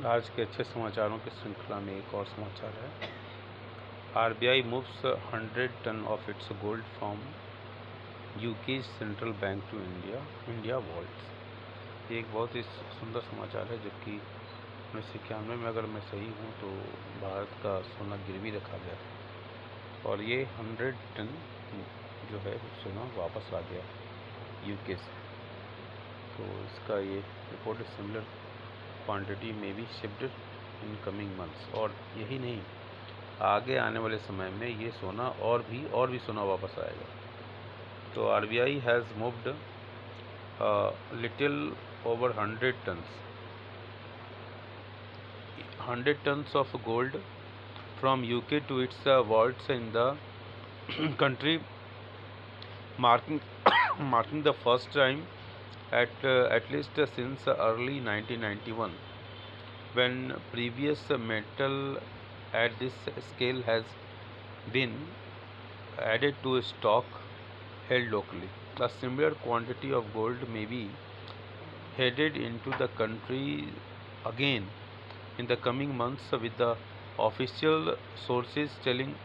आज के अच्छे समाचारों की श्रृंखला में एक और समाचार है। RBI moves 100 ton of its gold from UK central bank to India vaults. ये एक बहुत ही सुंदर समाचार है, जबकि 1991 में अगर मैं सही हूँ तो भारत का सोना गिरवी रखा गया और ये 100 टन जो है सोना वापस आ गया यूके से। तो इसका ये रिपोर्ट सिमिलर क्वांटिटी में भी शिफ्ट इन कमिंग मंथ्स, और यही नहीं, आगे आने वाले समय में ये सोना और भी सोना वापस आएगा। तो RBI has moved little over 100 tons of gold from UK to its vaults in the country, marking marking the first time at least since early 1991, when previous metal at this scale has been added to stock held locally. A similar quantity of gold may be headed into the country again in the coming months, with the official sources telling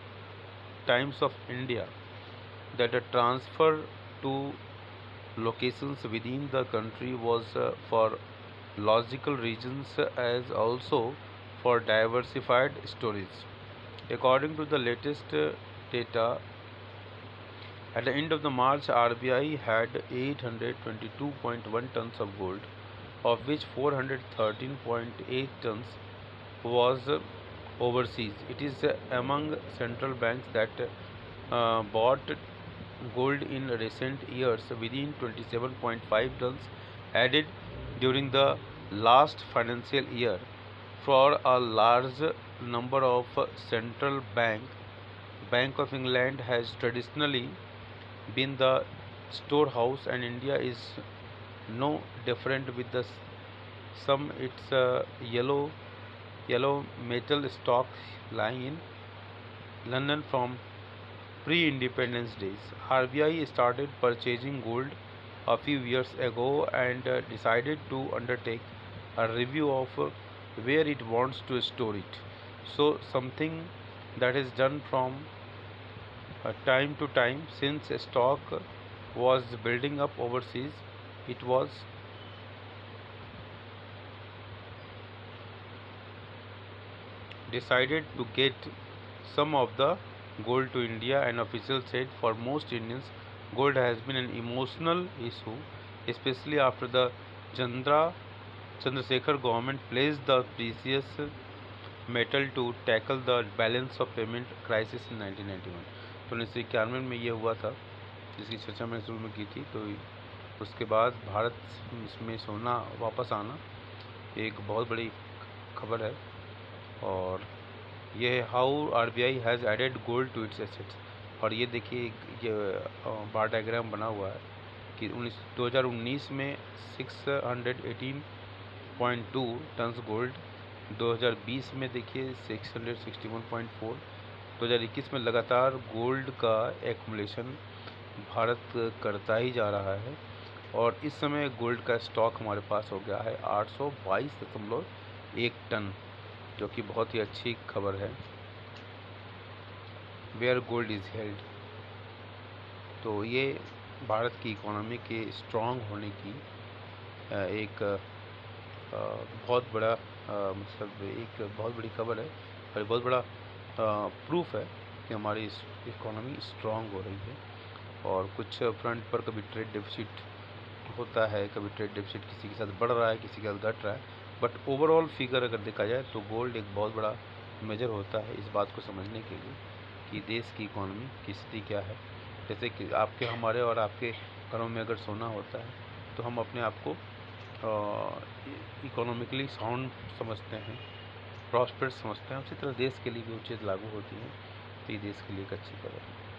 Times of India that a transfer to locations within the country was for logical reasons as also for diversified storage. According to the latest data, at the end of the March, RBI had 822.1 tons of gold, of which 413.8 tons was overseas. It is among central banks that bought gold in recent years, within 27.5 tons added during the last financial year. For a large number of central Bank of England has traditionally been the storehouse, and India is no different, with the some its yellow metal stock lying in London from pre-independence days. RBI started purchasing gold a few years ago and decided to undertake a review of where it wants to store it. So something that is done from time to time. Since stock was building up overseas, it was decided to get some of the gold to India. An official said for most Indians, gold has been an emotional issue, especially after the Chandrasekhar government placed the precious metal to tackle the balance of payment crisis in 1991. तो 1991 में ये हुआ था, जिसकी चर्चा मैंने शुरू में की थी। तो उसके बाद भारत में सोना वापस आना एक बहुत बड़ी खबर है, और ये how RBI has added gold to its assets. और ये देखिए, ये बार डायग्राम बना हुआ है कि 2019 में 618.2 टन्स गोल्ड, 2020 में देखिए 661.4, 2021 में लगातार गोल्ड का एक्युमुलेशन भारत करता ही जा रहा है, और इस समय गोल्ड का स्टॉक हमारे पास हो गया है 822.1 टन, जो कि बहुत ही अच्छी खबर है। Where gold is held. तो ये भारत की इकोनॉमी के स्ट्रॉन्ग होने की एक बहुत बड़ा मतलब एक बहुत बड़ी खबर है, और बहुत बड़ा प्रूफ है कि हमारी इकोनॉमी स्ट्रॉन्ग हो रही है। और कुछ फ्रंट पर कभी ट्रेड डेफिसिट होता है, कभी ट्रेड डेफिसिट किसी के साथ बढ़ रहा है, किसी के साथ घट रहा है, बट ओवरऑल फिगर अगर देखा जाए तो गोल्ड एक बहुत बड़ा मेजर होता है इस बात को समझने के लिए कि देश की इकोनॉमी की स्थिति क्या है। जैसे कि आपके, हमारे और आपके घरों में अगर सोना होता है तो हम अपने आप को इकोनॉमिकली साउंड समझते हैं, प्रॉस्पेरस समझते हैं। उसी तरह देश के लिए भी उचित लागू होती है। तो ये देश के लिए एक अच्छी खबर है।